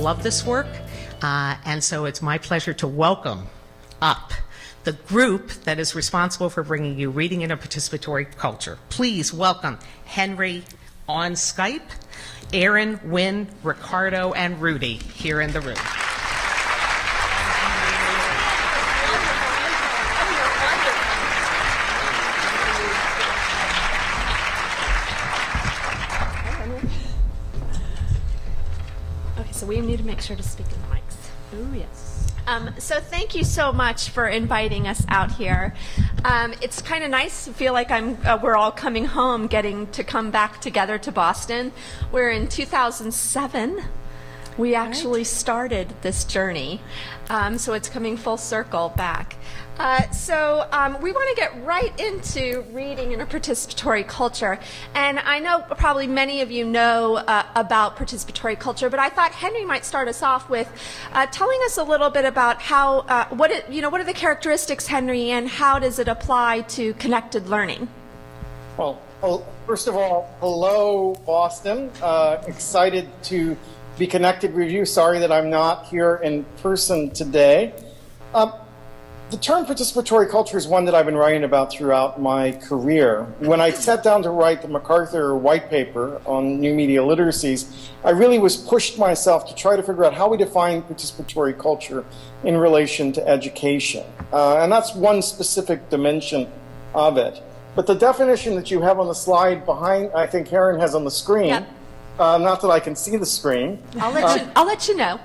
love this work. And so it's my pleasure to welcome up the group that is responsible for bringing you Reading in a Participatory Culture. Please welcome Henry on Skype, Erin, Wyn, Ricardo, and Rudy here in the room. Okay, so we need to make sure to speak in the mics. Oh, yes. So thank you so much for inviting us out here. It's kind of nice to feel like we're all coming home, getting to come back together to Boston. We're in 2007. We actually started this journey, so it's coming full circle back. So we want to get right into reading in a participatory culture. And I know probably many of you know about participatory culture, but I thought Henry might start us off with telling us a little bit about how, what are the characteristics, Henry, and how does it apply to connected learning? Well, first of all, hello, Boston. Excited to be connected with you. Sorry that I'm not here in person today. The term participatory culture is one that I've been writing about throughout my career. When I sat down to write the MacArthur white paper on new media literacies, I really was pushed myself to try to figure out how we define participatory culture in relation to education. And that's one specific dimension of it. But the definition that you have on the slide behind, I think Erin has on the screen, Yep. Not that I can see the screen. I'll let you know.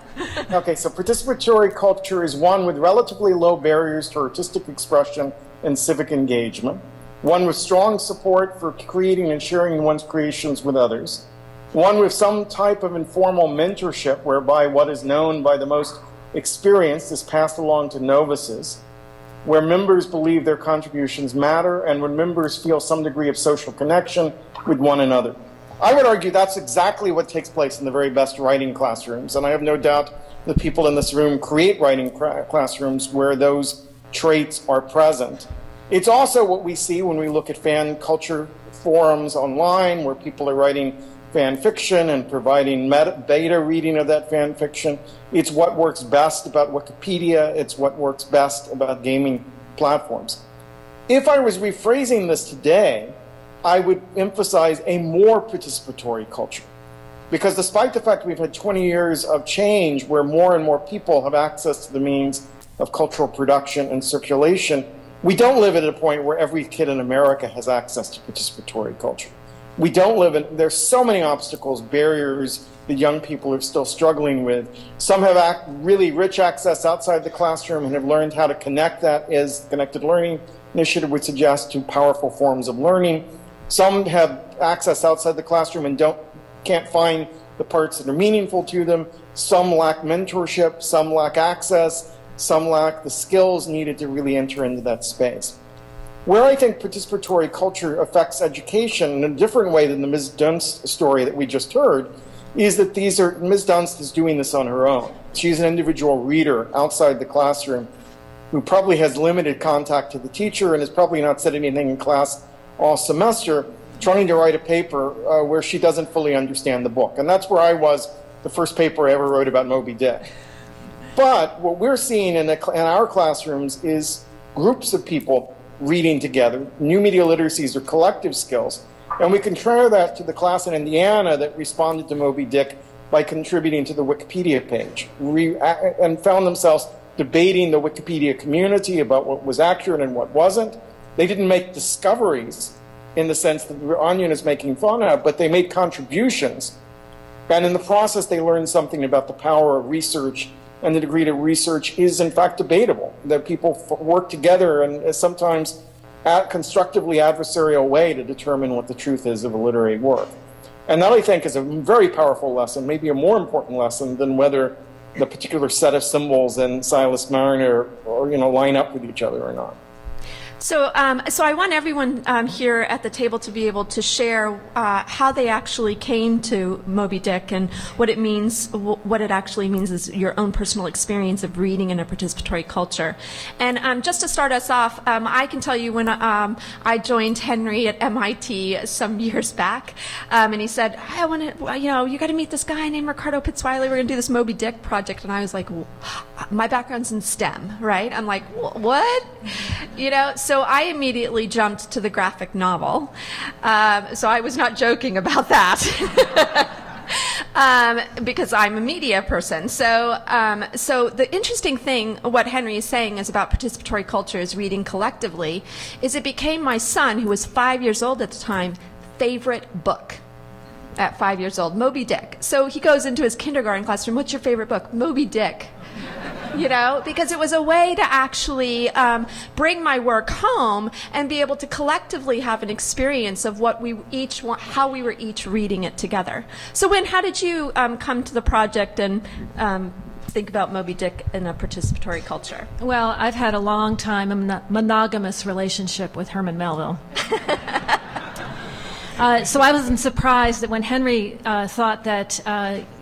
Okay, so participatory culture is one with relatively low barriers to artistic expression and civic engagement, one with strong support for creating and sharing one's creations with others, one with some type of informal mentorship whereby what is known by the most experienced is passed along to novices, where members believe their contributions matter, and when members feel some degree of social connection with one another. I would argue that's exactly what takes place in the very best writing classrooms, and I have no doubt the people in this room create writing classrooms where those traits are present. It's also what we see when we look at fan culture forums online, where people are writing fan fiction and providing beta reading of that fan fiction. It's what works best about Wikipedia. It's what works best about gaming platforms. If I was rephrasing this today, I would emphasize a more participatory culture. Because despite the fact we've had 20 years of change where more and more people have access to the means of cultural production and circulation, we don't live at a point where every kid in America has access to participatory culture. We don't live in, there's so many obstacles, barriers that young people are still struggling with. Some have really rich access outside the classroom and have learned how to connect that, as the Connected Learning Initiative would suggest, to powerful forms of learning. Some have access outside the classroom and can't find the parts that are meaningful to them. Some lack mentorship, some lack access, some lack the skills needed to really enter into that space. Where I think participatory culture affects education in a different way than the Ms. Dunst story that we just heard is that Ms. Dunst is doing this on her own. She's an individual reader outside the classroom who probably has limited contact to the teacher and has probably not said anything in class all semester, trying to write a paper where she doesn't fully understand the book. And that's where I was the first paper I ever wrote about Moby-Dick. But what we're seeing in our classrooms is groups of people reading together. New media literacies are collective skills. And we compare that to the class in Indiana that responded to Moby-Dick by contributing to the Wikipedia page and found themselves debating the Wikipedia community about what was accurate and what wasn't. They didn't make discoveries in the sense that Onion is making fun of, but they made contributions. And in the process, they learned something about the power of research and the degree that research is, in fact, debatable, that people work together and sometimes constructively adversarial way to determine what the truth is of a literary work. And that, I think, is a very powerful lesson, maybe a more important lesson than whether the particular set of symbols in Silas Mariner line up with each other or not. So I want everyone here at the table to be able to share how they actually came to Moby-Dick and what it means. What it actually means is your own personal experience of reading in a participatory culture. And just to start us off, I can tell you when I joined Henry at MIT some years back, and he said, "I want to, you got to meet this guy named Ricardo Pitts-Wiley. We're going to do this Moby-Dick project." And I was like, my background's in STEM, right? I'm like, what? So I immediately jumped to the graphic novel. So I was not joking about that. Because I'm a media person. So the interesting thing, what Henry is saying is about participatory culture is reading collectively, is it became my son, who was 5 years old at the time, favorite book. At 5 years old, Moby-Dick. So he goes into his kindergarten classroom, "What's your favorite book?" "Moby-Dick." Because it was a way to actually bring my work home and be able to collectively have an experience of how we were each reading it together. So Wyn, how did you come to the project and think about Moby-Dick in a participatory culture? Well, I've had a long time monogamous relationship with Herman Melville. So I wasn't surprised that when Henry thought that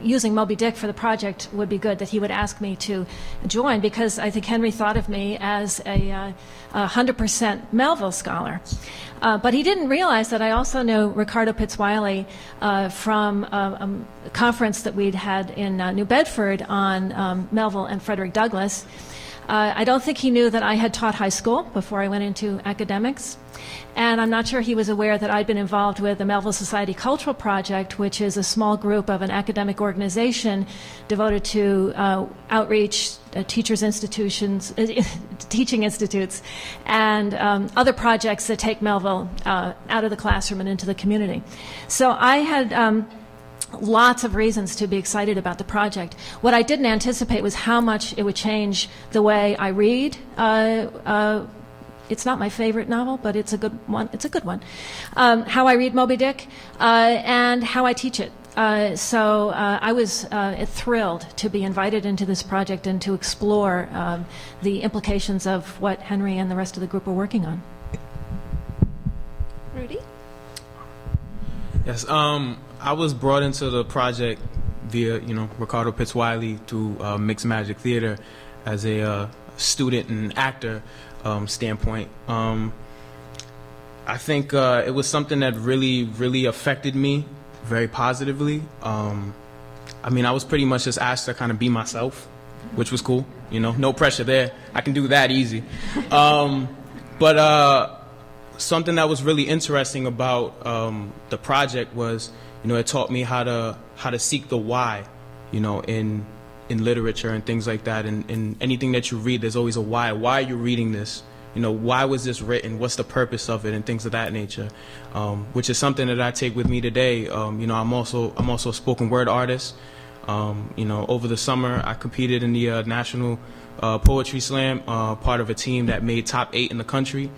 using Moby-Dick for the project would be good, that he would ask me to join, because I think Henry thought of me as a 100% Melville scholar. But he didn't realize that I also knew Ricardo Pitts-Wiley from a conference that we'd had in New Bedford on Melville and Frederick Douglass. I don't think he knew that I had taught high school before I went into academics. And I'm not sure he was aware that I'd been involved with the Melville Society Cultural Project, which is a small group of an academic organization devoted to outreach, teaching institutes, and other projects that take Melville out of the classroom and into the community. So I had lots of reasons to be excited about the project. What I didn't anticipate was how much it would change the way I read. It's not my favorite novel, but it's a good one. It's a good one. How I read Moby-Dick and how I teach it. So I was thrilled to be invited into this project and to explore the implications of what Henry and the rest of the group are working on. Rudy? Yes, I was brought into the project via, Ricardo Pitts-Wiley through Mixed Magic Theater as a student and actor standpoint. I think it was something that really, really affected me very positively. I was pretty much just asked to kind of be myself, which was cool. No pressure there. I can do that easy. But something that was really interesting about the project was, it taught me how to seek the why, in literature and things like that. And in anything that you read, there's always a why. Why are you reading this? Why was this written? What's the purpose of it? And things of that nature, which is something that I take with me today. I'm also a spoken word artist. Over the summer, I competed in the National Poetry Slam, part of a team that made top 8 in the country.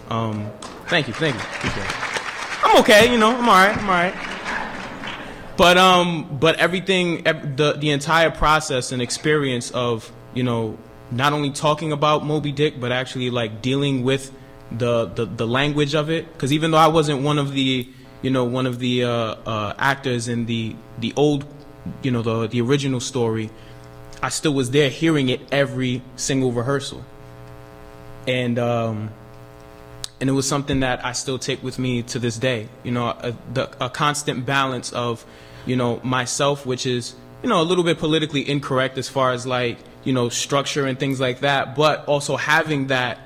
Thank you. Appreciate it. I'm okay, I'm all right. But everything, the entire process and experience of, not only talking about Moby-Dick, but actually like dealing with the language of it. Because even though I wasn't one of the actors in the old, the original story, I still was there hearing it every single rehearsal. And it was something that I still take with me to this day. A constant balance of, myself, which is, a little bit politically incorrect as far as like, structure and things like that, but also having that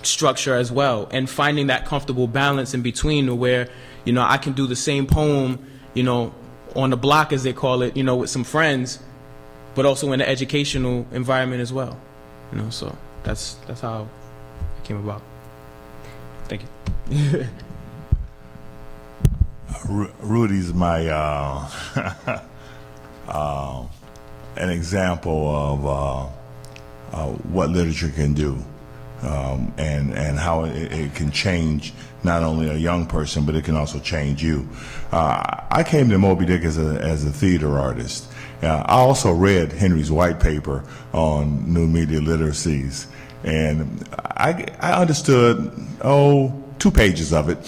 structure as well and finding that comfortable balance in between where, I can do the same poem, on the block, as they call it, with some friends, but also in an educational environment as well. So that's how it came about. Thank you. Rudy's my an example of what literature can do, and how it can change not only a young person, but it can also change you. I came to Moby-Dick as a theater artist. I also read Henry's white paper on new media literacies, And I understood, 2 pages of it.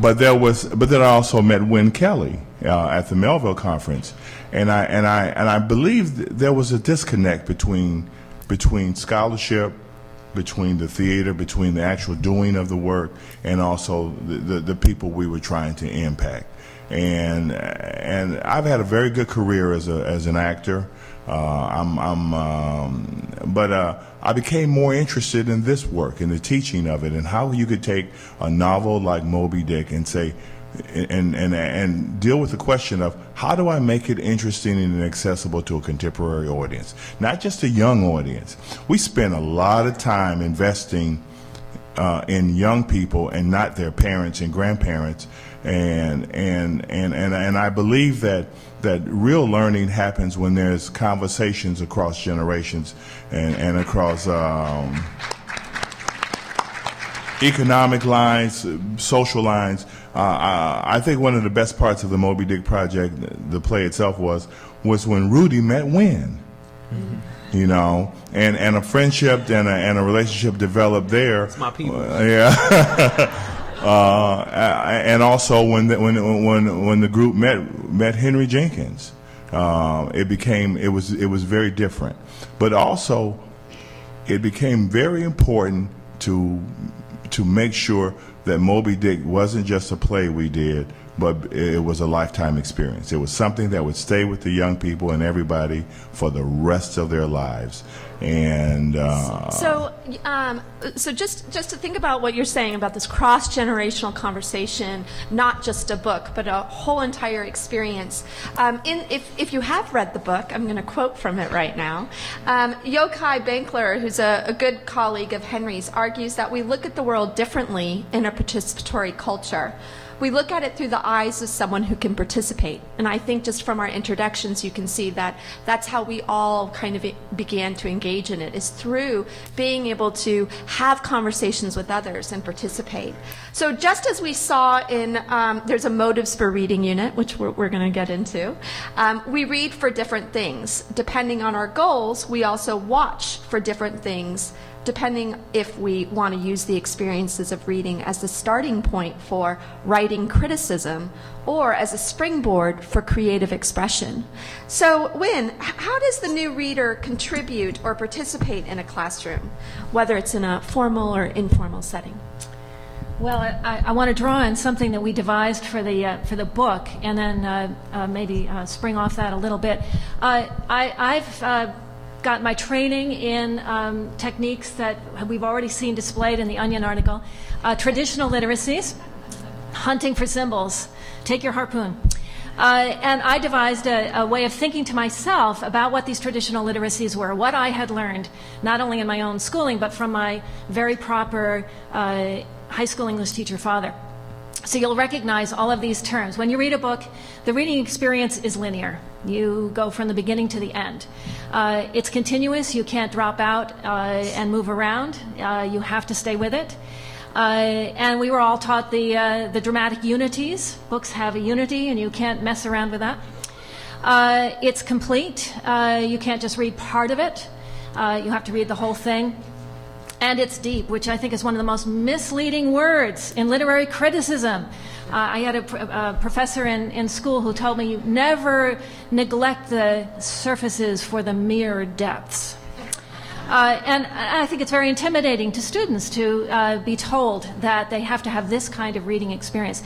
But then I also met Wyn Kelley at the Melville conference, and I believe there was a disconnect between scholarship, between the theater, between the actual doing of the work, and also the people we were trying to impact. And I've had a very good career as an actor. But I became more interested in this work, in the teaching of it, and how you could take a novel like Moby-Dick and say, and deal with the question of how do I make it interesting and accessible to a contemporary audience, not just a young audience. We spend a lot of time investing in young people and not their parents and grandparents, and I believe that real learning happens when there's conversations across generations and across economic lines, social lines. I think one of the best parts of the Moby-Dick project, the play itself, was when Rudy met Wyn. Mm-hmm. You know, and a friendship and a relationship developed there. It's my people. And also when the group met Henry Jenkins, it was very different. But also, it became very important to make sure that Moby-Dick wasn't just a play we did, but it was a lifetime experience. It was something that would stay with the young people and everybody for the rest of their lives. And so just to think about what you're saying about this cross-generational conversation, not just a book, but a whole entire experience. If you have read the book, I'm going to quote from it right now. Yochai Benkler, who's a good colleague of Henry's, argues that we look at the world differently in a participatory culture. We look at it through the eyes of someone who can participate. And I think just from our introductions, you can see that that's how we all kind of began to engage in it, is through being able to have conversations with others and participate. So just as we saw in, there's a motives for reading unit, which we're going to get into. We read for different things. Depending on our goals, we also watch for different things, depending if we want to use the experiences of reading as the starting point for writing criticism or as a springboard for creative expression. So, Wyn, how does the new reader contribute or participate in a classroom, whether it's in a formal or informal setting? Well, I want to draw on something that we devised for the book, and then maybe spring off that a little bit. I've got my training in techniques that we've already seen displayed in the Onion article. Traditional literacies, hunting for symbols, take your harpoon. And I devised a way of thinking to myself about what these traditional literacies were, what I had learned, not only in my own schooling, but from my very proper high school English teacher father. So you'll recognize all of these terms. When you read a book, the reading experience is linear. You go from the beginning to the end. It's continuous. You can't drop out and move around. You have to stay with it. And we were all taught the dramatic unities. Books have a unity, and you can't mess around with that. It's complete. You can't just read part of it. You have to read the whole thing. And it's deep, which I think is one of the most misleading words in literary criticism. I had a professor in school who told me, you never neglect the surfaces for the mere depths. And I think it's very intimidating to students to be told that they have to have this kind of reading experience.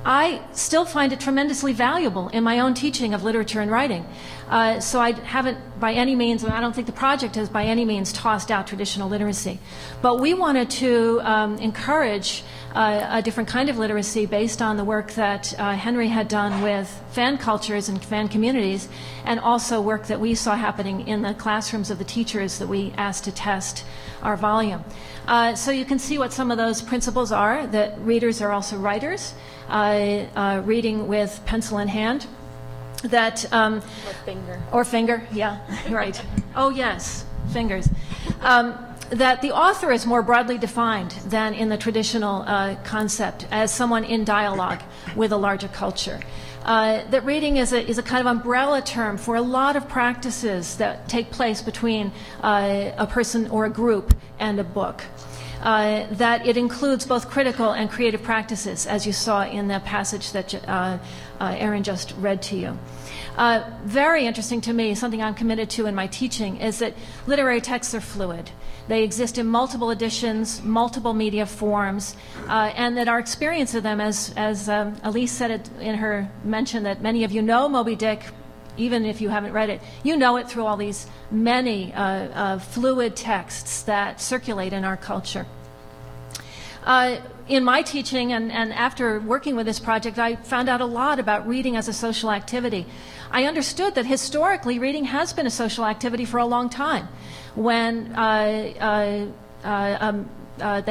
I still find it tremendously valuable in my own teaching of literature and writing. So I haven't by any means, and I don't think the project has by any means tossed out traditional literacy. But we wanted to encourage a different kind of literacy based on the work that Henry had done with fan cultures and fan communities, and also work that we saw happening in the classrooms of the teachers that we asked to test our volume. So you can see what some of those principles are, that readers are also writers, reading with pencil in hand, that or finger, yeah, right. Oh yes, fingers. that the author is more broadly defined than in the traditional concept as someone in dialogue with a larger culture. That reading is a kind of umbrella term for a lot of practices that take place between a person or a group and a book. That it includes both critical and creative practices, as you saw in the passage that Erin just read to you. Very interesting to me, something I'm committed to in my teaching, is that literary texts are fluid. They exist in multiple editions, multiple media forms, and that our experience of them, as Elise said it in her mention, that many of you know Moby-Dick, even if you haven't read it, you know it through all these many fluid texts that circulate in our culture. In my teaching and after working with this project, I found out a lot about reading as a social activity. I understood that historically reading has been a social activity for a long time. When the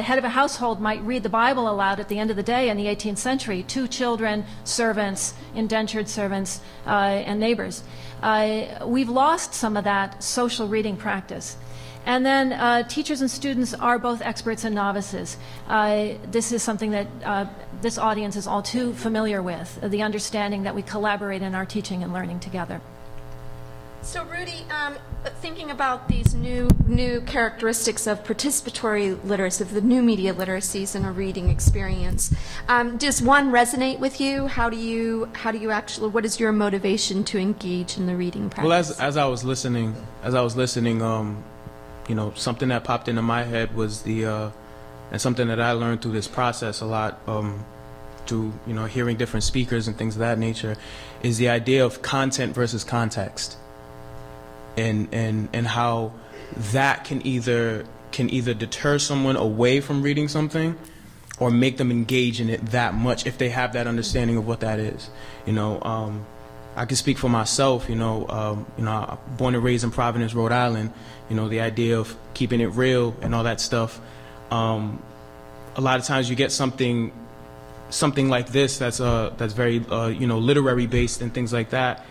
head of a household might read the Bible aloud at the end of the day in the 18th century to children, servants, indentured servants, and neighbors. We've lost some of that social reading practice. And then teachers and students are both experts and novices. This is something that this audience is all too familiar with, the understanding that we collaborate in our teaching and learning together. So Rudy, thinking about these new characteristics of participatory literacy, of the new media literacies in a reading experience, does one resonate with you? How do you actually? What is your motivation to engage in the reading practice? Well, as I was listening, something that popped into my head was and something that I learned through this process a lot, through hearing different speakers and things of that nature, is the idea of content versus context. And how that can either deter someone away from reading something, or make them engage in it that much if they have that understanding of what that is. I can speak for myself. Born and raised in Providence, Rhode Island. The idea of keeping it real and all that stuff. A lot of times you get something like this that's very literary based and things like that.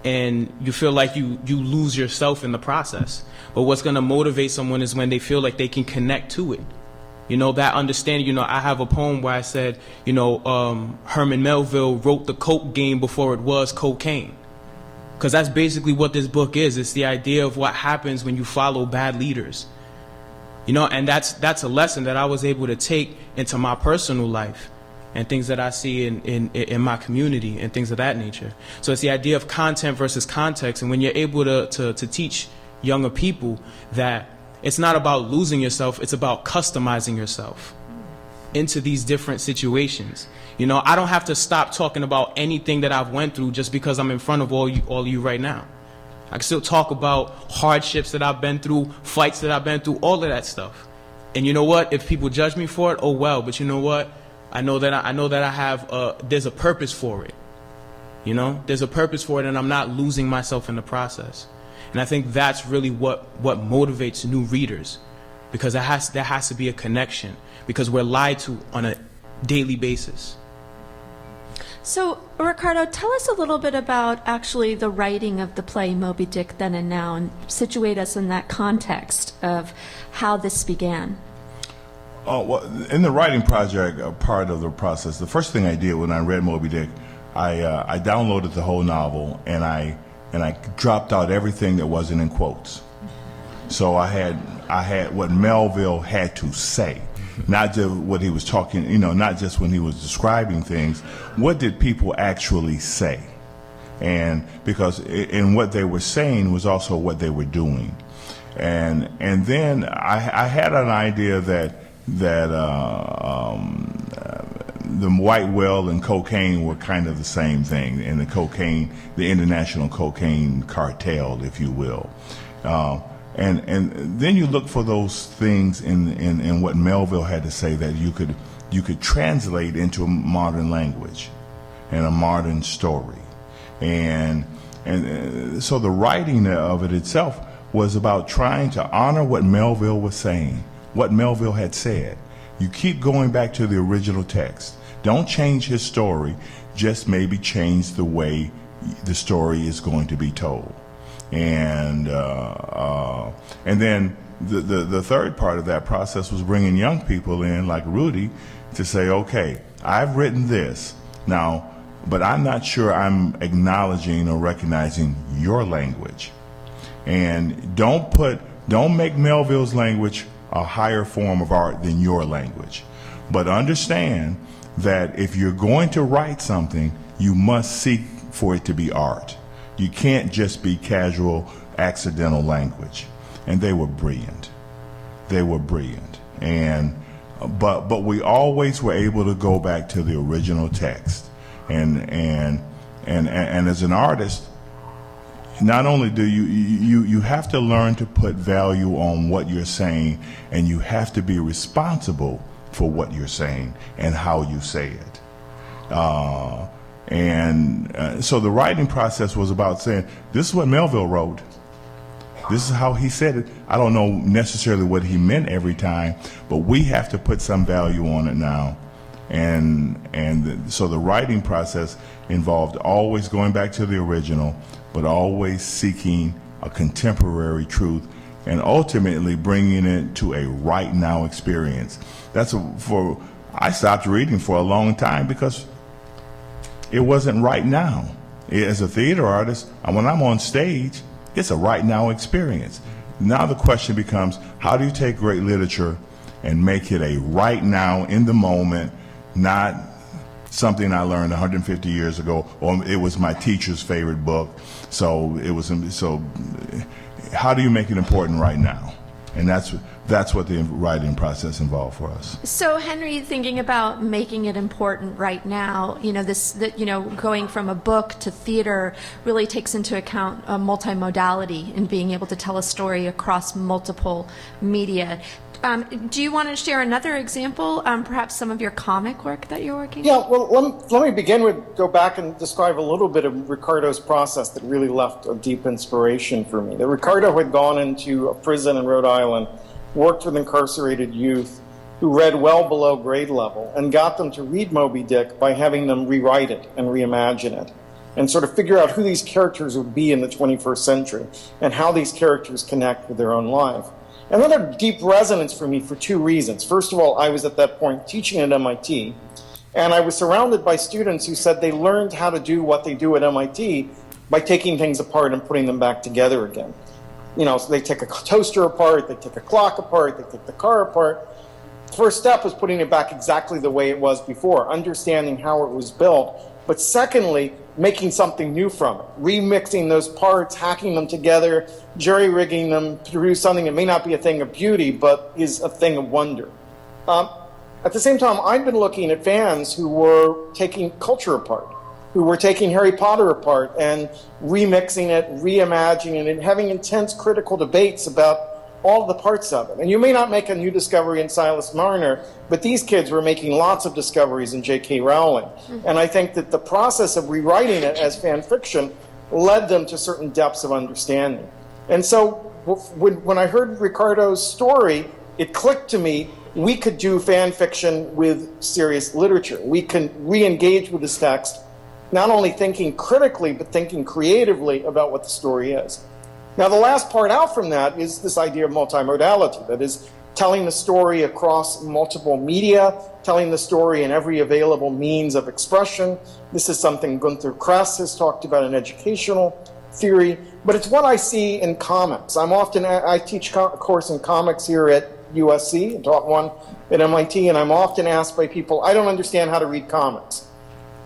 And you feel like you lose yourself in the process. But what's going to motivate someone is when they feel like they can connect to it. That understanding. I have a poem where I said, Herman Melville wrote the Coke game before it was cocaine. Because that's basically what this book is. It's the idea of what happens when you follow bad leaders. And that's a lesson that I was able to take into my personal life. And things that I see in my community and things of that nature. So it's the idea of content versus context. And when you're able to teach younger people that it's not about losing yourself, it's about customizing yourself into these different situations. I don't have to stop talking about anything that I've went through just because I'm in front of all you right now. I can still talk about hardships that I've been through, fights that I've been through, all of that stuff. And you know what? If people judge me for it, oh well. But you know what? I know that I have there's a purpose for it. There's a purpose for it, and I'm not losing myself in the process. And I think that's really what motivates new readers, because there has to be a connection, because we're lied to on a daily basis. So, Ricardo, tell us a little bit about actually the writing of the play Moby-Dick Then and Now, and situate us in that context of how this began. Oh, well, in the writing project, part of the process, the first thing I did when I read Moby-Dick, I downloaded the whole novel, and I dropped out everything that wasn't in quotes. So I had what Melville had to say, not just what he was talking, not just when he was describing things. What did people actually say? And because in what they were saying was also what they were doing. And then I had an idea that the white whale and cocaine were kind of the same thing, and the international cocaine cartel, if you will. And then you look for those things in what Melville had to say that you could translate into a modern language and a modern story. And so the writing of it itself was about trying to honor what Melville was saying, what Melville had said. You keep going back to the original text. Don't change his story, just maybe change the way the story is going to be told. And then the third part of that process was bringing young people in, like Rudy, to say, okay, I've written this now, but I'm not sure I'm acknowledging or recognizing your language. And don't make Melville's language a higher form of art than your language. But understand that if you're going to write something, you must seek for it to be art. You can't just be casual, accidental language. And they were brilliant. They were brilliant. And but we always were able to go back to the original text. And as an artist, not only do you have to learn to put value on what you're saying, and you have to be responsible for what you're saying and how you say it. So the writing process was about saying, this is what Melville wrote. This is how he said it. I don't know necessarily what he meant every time, but we have to put some value on it now. So the writing process involved always going back to the original, but always seeking a contemporary truth and ultimately bringing it to a right now experience. I stopped reading for a long time because it wasn't right now. As a theater artist, when I'm on stage, it's a right now experience. Now the question becomes, how do you take great literature and make it a right now, in the moment, not something I learned 150 years ago, or it was my teacher's favorite book. So how do you make it important right now? And that's what the writing process involved for us. So, Henry, thinking about making it important right now, going from a book to theater really takes into account multimodality and being able to tell a story across multiple media. Do you want to share another example, perhaps some of your comic work that you're working on? Yeah, well, let me begin with, go back and describe a little bit of Ricardo's process that really left a deep inspiration for me. That Ricardo had gone into a prison in Rhode Island, worked with incarcerated youth who read well below grade level, and got them to read Moby-Dick by having them rewrite it and reimagine it, and sort of figure out who these characters would be in the 21st century and how these characters connect with their own life. And that had deep resonance for me for two reasons. First of all, I was at that point teaching at MIT, and I was surrounded by students who said they learned how to do what they do at MIT by taking things apart and putting them back together again. So they take a toaster apart, they take a clock apart, they take the car apart. The first step was putting it back exactly the way it was before, understanding how it was built. But secondly, making something new from it, remixing those parts, hacking them together, jerry-rigging them to produce something that may not be a thing of beauty, but is a thing of wonder. At the same time, I've been looking at fans who were taking culture apart, who were taking Harry Potter apart and remixing it, reimagining it, and having intense critical debates about all of the parts of it. And you may not make a new discovery in Silas Marner, but these kids were making lots of discoveries in J.K. Rowling. Mm-hmm. And I think that the process of rewriting it as fan fiction led them to certain depths of understanding. And so when I heard Ricardo's story, it clicked to me, we could do fan fiction with serious literature. We can re-engage with this text, not only thinking critically, but thinking creatively about what the story is. Now, the last part out from that is this idea of multimodality, that is, telling the story across multiple media, telling the story in every available means of expression. This is something Gunther Kress has talked about in educational theory, but it's what I see in comics. I teach a course in comics here at USC, and taught one at MIT, and I'm often asked by people, I don't understand how to read comics.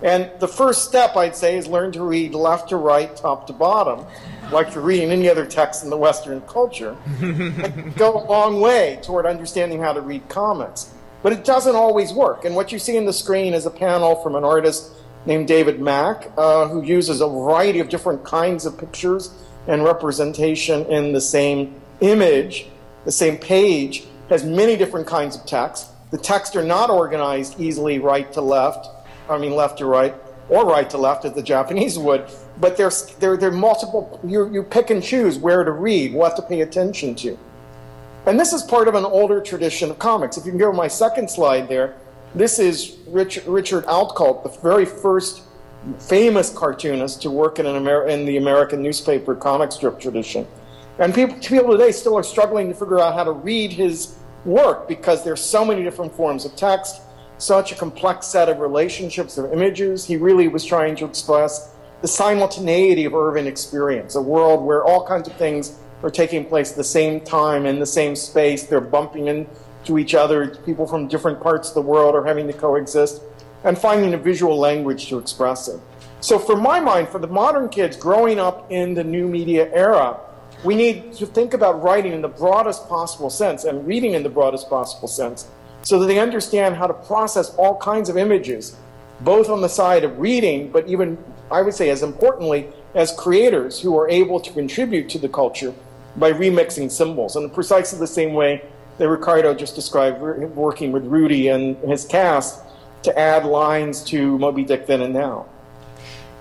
And the first step, I'd say, is learn to read left to right, top to bottom, like you're reading any other text in the Western culture, and go a long way toward understanding how to read comics. But it doesn't always work. And what you see on the screen is a panel from an artist named David Mack, who uses a variety of different kinds of pictures and representation in the same image. The same page has many different kinds of text. The texts are not organized easily left to right, or right to left, as the Japanese would, but they're multiple. You pick and choose where to read, what to pay attention to. And this is part of an older tradition of comics. If you can go to my second slide there, this is Richard Outcault, the very first famous cartoonist to work in the American newspaper comic strip tradition. And people today still are struggling to figure out how to read his work because there's so many different forms of text, such a complex set of relationships of images. He really was trying to express the simultaneity of urban experience, a world where all kinds of things are taking place at the same time in the same space. They're bumping into each other. People from different parts of the world are having to coexist, and finding a visual language to express it. So for my mind, for the modern kids growing up in the new media era, we need to think about writing in the broadest possible sense and reading in the broadest possible sense so that they understand how to process all kinds of images, both on the side of reading, but even, I would say, as importantly, as creators who are able to contribute to the culture by remixing symbols in precisely the same way that Ricardo just described, working with Rudy and his cast to add lines to Moby-Dick Then and Now.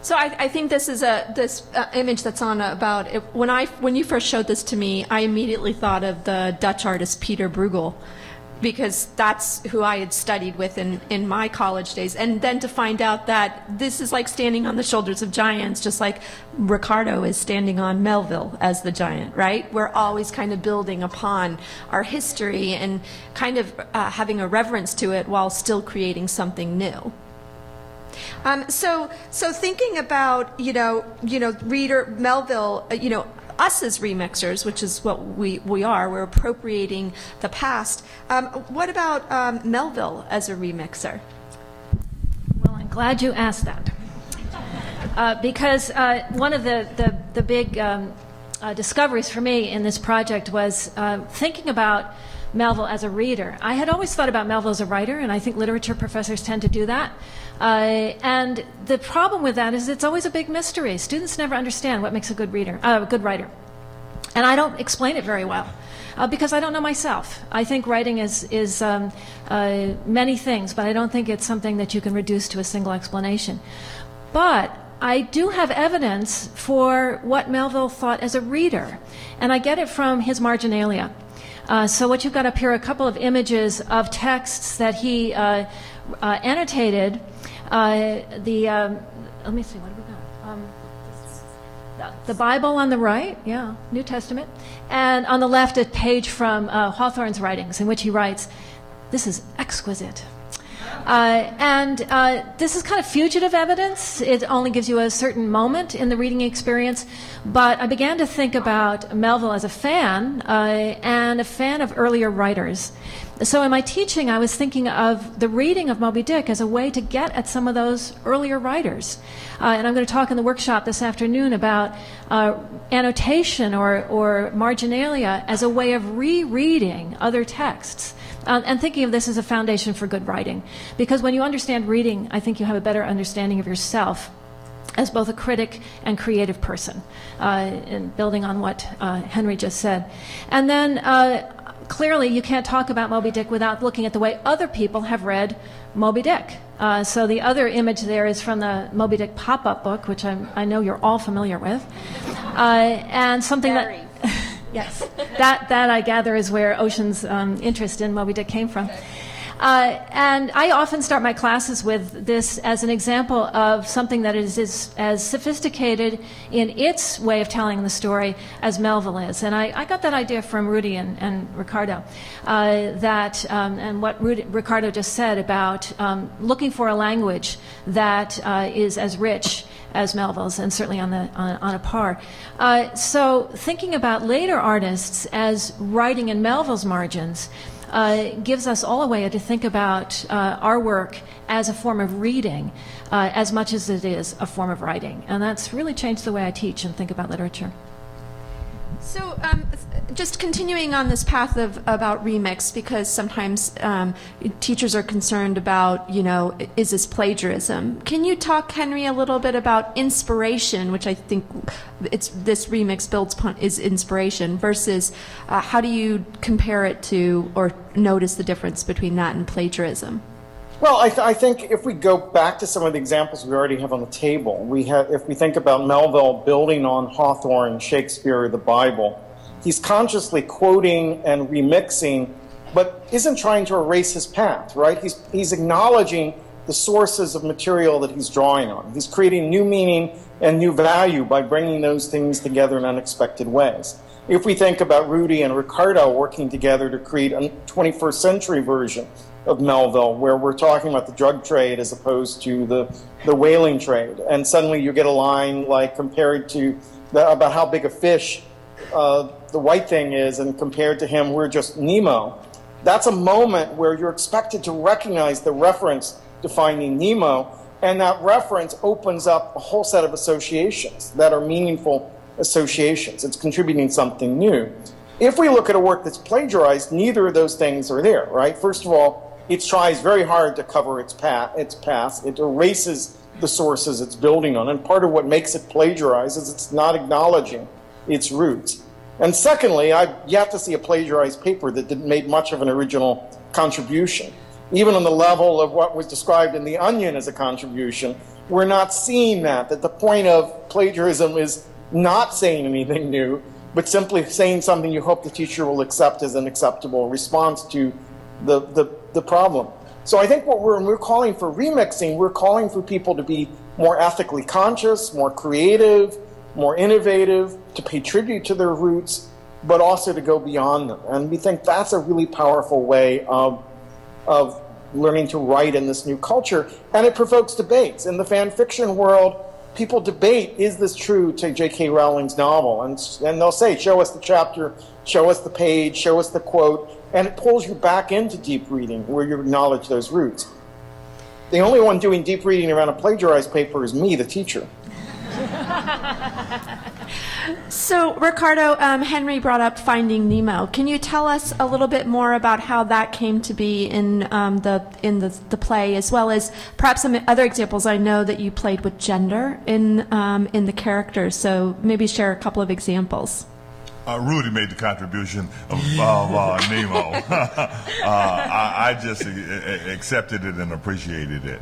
So I think this is this image that's on about it. When you first showed this to me, I immediately thought of the Dutch artist Peter Bruegel, because that's who I had studied with in my college days. And then to find out that this is like standing on the shoulders of giants, just like Ricardo is standing on Melville as the giant, right? We're always kind of building upon our history and kind of having a reverence to it while still creating something new. So thinking about, reader Melville, us as remixers, which is what we are, we're appropriating the past. What about Melville as a remixer? Well, I'm glad you asked that. Because one of the big discoveries for me in this project was thinking about Melville as a reader. I had always thought about Melville as a writer, and I think literature professors tend to do that. And the problem with that is it's always a big mystery. Students never understand what makes a good reader, a good writer. And I don't explain it very well because I don't know myself. I think writing is many things, but I don't think it's something that you can reduce to a single explanation. But I do have evidence for what Melville thought as a reader, and I get it from his marginalia. So what you've got up here are a couple of images of texts that he annotated. Let me see, what have we got? The Bible on the right, yeah, New Testament, and on the left a page from Hawthorne's writings in which he writes, "This is exquisite." And this is kind of fugitive evidence. It only gives you a certain moment in the reading experience. But I began to think about Melville as a fan and a fan of earlier writers. So in my teaching, I was thinking of the reading of Moby-Dick as a way to get at some of those earlier writers. And I'm going to talk in the workshop this afternoon about annotation or marginalia as a way of rereading other texts. And thinking of this as a foundation for good writing. Because when you understand reading, I think you have a better understanding of yourself as both a critic and creative person, and building on what Henry just said. And then clearly you can't talk about Moby-Dick without looking at the way other people have read Moby-Dick. So the other image there is from the Moby-Dick pop-up book, which I know you're all familiar with. And something Very. that... Yes, that I gather is where Ocean's interest in Moby-Dick came from. And I often start my classes with this as an example of something that is as sophisticated in its way of telling the story as Melville is. And I got that idea from Rudy and Ricardo, and what Ricardo just said about looking for a language that is as rich as Melville's, and certainly on a par. So thinking about later artists as writing in Melville's margins gives us all a way to think about our work as a form of reading as much as it is a form of writing. And that's really changed the way I teach and think about literature. So just continuing on this path about remix, because sometimes teachers are concerned about, is this plagiarism? Can you talk, Henry, a little bit about inspiration, which I think this remix builds upon is inspiration, versus how do you compare it to or notice the difference between that and plagiarism? Well, I think if we go back to some of the examples we already have on the table, if we think about Melville building on Hawthorne, Shakespeare, the Bible, he's consciously quoting and remixing, but isn't trying to erase his path, right? He's acknowledging the sources of material that he's drawing on. He's creating new meaning and new value by bringing those things together in unexpected ways. If we think about Rudy and Ricardo working together to create a 21st century version of Melville, where we're talking about the drug trade as opposed to the whaling trade, and suddenly you get a line like compared to about how big a fish the white thing is, and compared to him, we're just Nemo. That's a moment where you're expected to recognize the reference to Finding Nemo, and that reference opens up a whole set of associations that are meaningful associations. It's contributing something new. If we look at a work that's plagiarized, neither of those things are there, right? First of all, it tries very hard to cover its past. It erases the sources it's building on, and part of what makes it plagiarize is it's not acknowledging its roots. And secondly, I've yet to see a plagiarized paper that didn't make much of an original contribution. Even on the level of what was described in The Onion as a contribution, we're not seeing that the point of plagiarism is not saying anything new, but simply saying something you hope the teacher will accept as an acceptable response to the problem. So I think when we're calling for remixing, we're calling for people to be more ethically conscious, more creative, more innovative, to pay tribute to their roots, but also to go beyond them. And we think that's a really powerful way of learning to write in this new culture. And it provokes debates. In the fan fiction world, people debate, is this true to J.K. Rowling's novel? And they'll say, show us the chapter, show us the page, show us the quote, and it pulls you back into deep reading where you acknowledge those roots. The only one doing deep reading around a plagiarized paper is me, the teacher. So, Ricardo, Henry brought up Finding Nemo. Can you tell us a little bit more about how that came to be in the play, as well as perhaps some other examples? I know that you played with gender in the characters, so maybe share a couple of examples. Rudy made the contribution of Nemo. I just accepted it and appreciated it.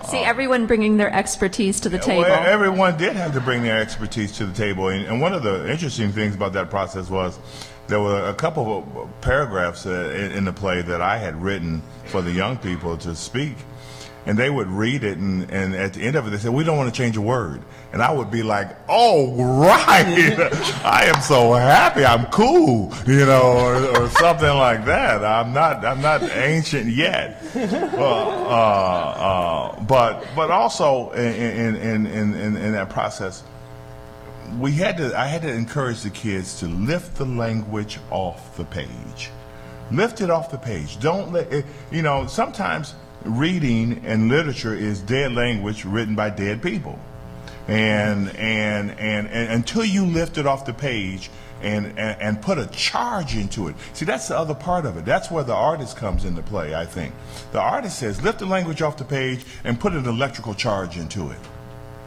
See, everyone bringing their expertise to the table. Well, everyone did have to bring their expertise to the table. And one of the interesting things about that process was there were a couple of paragraphs in the play that I had written for the young people to speak. And they would read it, and at the end of it, they said, we don't want to change a word. And I would be like, oh, right. I am so happy. I'm cool, or something like that. I'm not ancient yet. But also in that process, I had to encourage the kids to lift the language off the page. Lift it off the page. Don't let it, sometimes reading and literature is dead language written by dead people, and until you lift it off the page and put a charge into it. See, that's the other part of it. That's where the artist comes into play. I think the artist says lift the language off the page and put an electrical charge into it,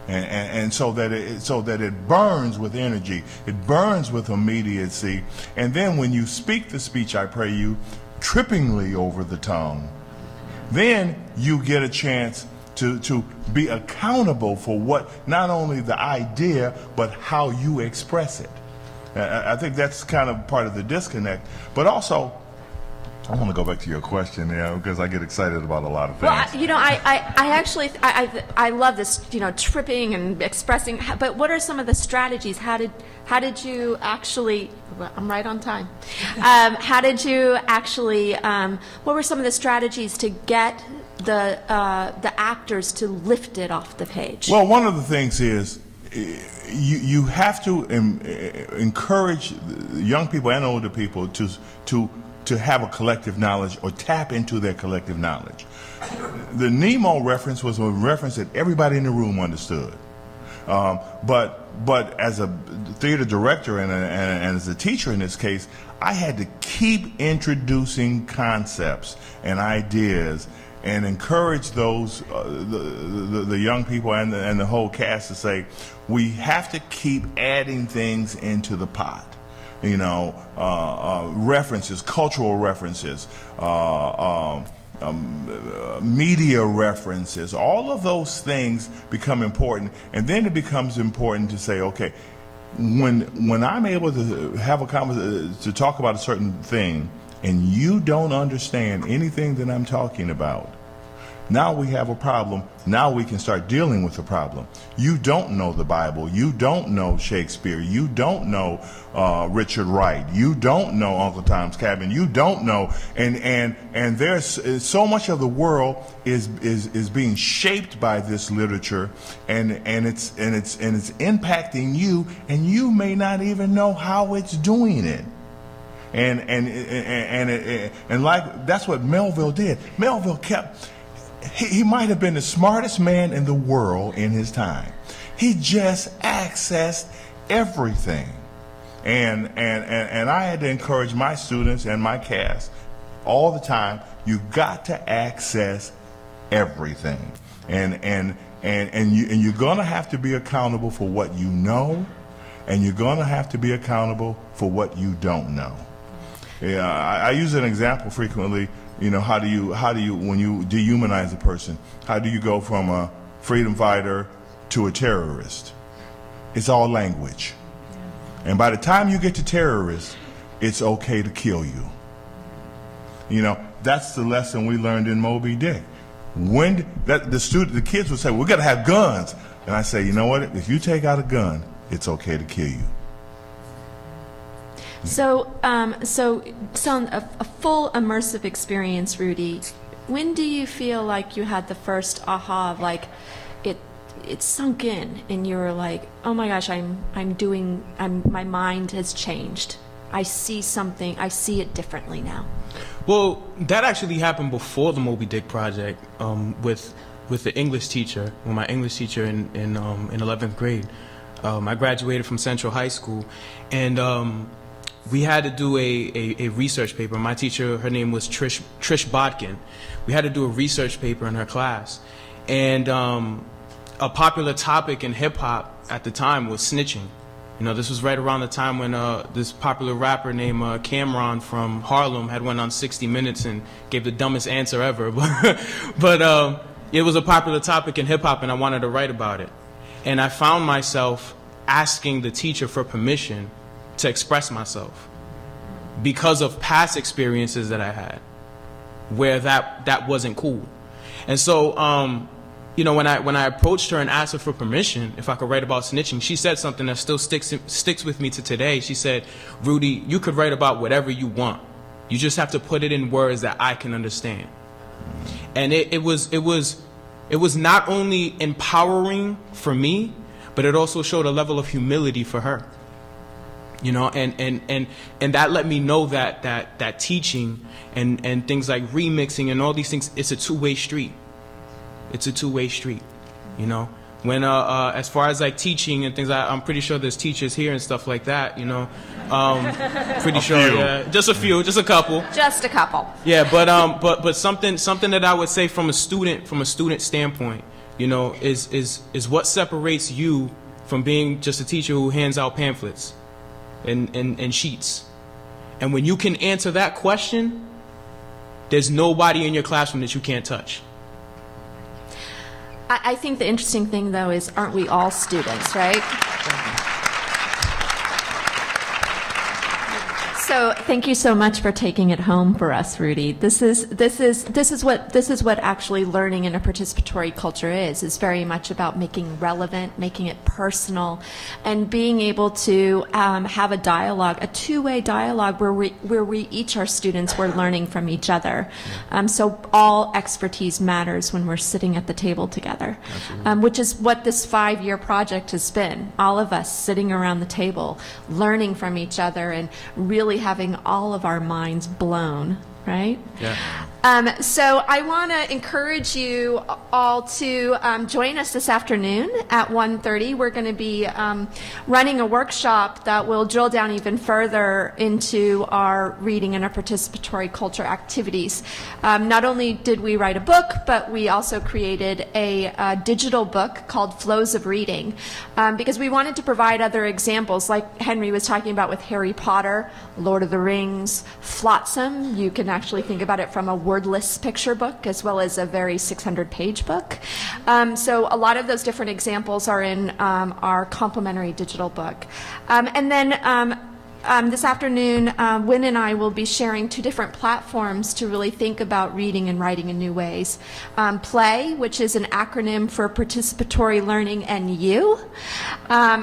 and so that it burns with energy, it burns with immediacy, and then when you speak the speech, I pray you, trippingly over the tongue, then you get a chance to be accountable for what, not only the idea, but how you express it. I think that's kind of part of the disconnect. But also, I want to go back to your question, because I get excited about a lot of things. Well, I love this, tripping and expressing. But what are some of the strategies? How did you actually? Well, I'm right on time. How did you actually? What were some of the strategies to get the actors to lift it off the page? Well, one of the things is you have to encourage young people and older people to have a collective knowledge or tap into their collective knowledge. The Nemo reference was a reference that everybody in the room understood. But as a theater director and as a teacher in this case, I had to keep introducing concepts and ideas and encourage those the young people and the whole cast to say, we have to keep adding things into the pot. References, cultural references, media references, all of those things become important. And then it becomes important to say, okay, when I'm able to have a conversation, to talk about a certain thing, and you don't understand anything that I'm talking about, Now we have a problem. Now we can start dealing with the problem. You don't know the Bible. You don't know Shakespeare. You don't know Richard Wright. You don't know Uncle Tom's Cabin. You don't know, and there's so much of the world is being shaped by this literature, and it's impacting you, and you may not even know how it's doing it. And like that's what Melville did. Melville kept. He might have been the smartest man in the world in his time. He just accessed everything. And I had to encourage my students and my cast all the time, you got to access everything. And you're gonna have to be accountable for what you know, and you're gonna have to be accountable for what you don't know. Yeah, I use an example frequently. You know, how do you when you dehumanize a person, how do you go from a freedom fighter to a terrorist? It's all language. And by the time you get to terrorist, it's okay to kill you. You know, that's the lesson we learned in Moby-Dick. When the kids would say, "We got to have guns," and I say, you know what? If you take out a gun, it's okay to kill you. So a full immersive experience, Rudy. When do you feel like you had the first aha of like it sunk in and you were like, oh my gosh, my mind has changed. I see something. I see it differently now. Well, that actually happened before the Moby-Dick project with the English teacher, with my English teacher in 11th grade. I graduated from Central High School, and we had to do a research paper. My teacher, her name was Trish Bodkin. We had to do a research paper in her class. And a popular topic in hip-hop at the time was snitching. You know, this was right around the time when this popular rapper named Cameron from Harlem had went on 60 Minutes and gave the dumbest answer ever. But it was a popular topic in hip-hop, and I wanted to write about it. And I found myself asking the teacher for permission to express myself because of past experiences that I had where that wasn't cool. And so you know, when I approached her and asked her for permission if I could write about snitching, she said something that still sticks with me to today. She said, "Rudy, you could write about whatever you want. You just have to put it in words that I can understand." And it was not only empowering for me, but it also showed a level of humility for her. You know, and that let me know that teaching and things like remixing and all these things, it's a two-way street. It's a two-way street, you know. When as far as like teaching and things, I'm pretty sure there's teachers here and stuff like that, you know. Pretty sure, yeah, just a few, just a couple. Just a couple. Yeah, but something that I would say from a student standpoint, you know, is what separates you from being just a teacher who hands out pamphlets and sheets. And when you can answer that question, there's nobody in your classroom that you can't touch. I think the interesting thing, though, is aren't we all students, right? So thank you so much for taking it home for us, Rudy. This is what actually learning in a participatory culture is very much about making relevant, making it personal, and being able to have a dialogue, a two-way dialogue where we each are students, we're learning from each other. So all expertise matters when we're sitting at the table together, which is what this 5-year project has been. All of us sitting around the table, learning from each other, and really having all of our minds blown, right? Yeah. So I want to encourage you all to join us this afternoon at 1:30. We're going to be running a workshop that will drill down even further into our reading and our participatory culture activities. Not only did we write a book, but we also created a digital book called Flows of Reading, because we wanted to provide other examples, like Henry was talking about with Harry Potter, Lord of the Rings, Flotsam. You can actually think about it from a wordless picture book as well as a very 600-page book. So a lot of those different examples are in our complementary digital book. And then this afternoon, Wyn and I will be sharing 2 different platforms to really think about reading and writing in new ways. PLAY, which is an acronym for Participatory Learning and You.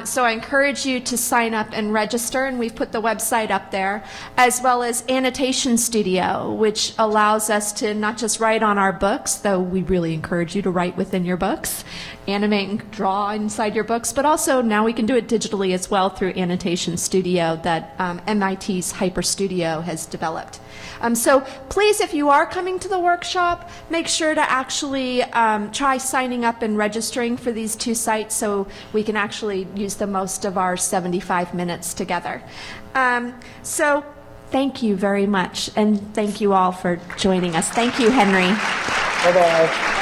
So I encourage you to sign up and register, and we've put the website up there, as well as Annotation Studio, which allows us to not just write on our books, though we really encourage you to write within your books, animate and draw inside your books, but also now we can do it digitally as well through Annotation Studio that MIT's Hyper Studio has developed. So please, if you are coming to the workshop, make sure to actually try signing up and registering for these 2 sites so we can actually use the most of our 75 minutes together. So thank you very much, and thank you all for joining us. Thank you, Henry. Bye-bye.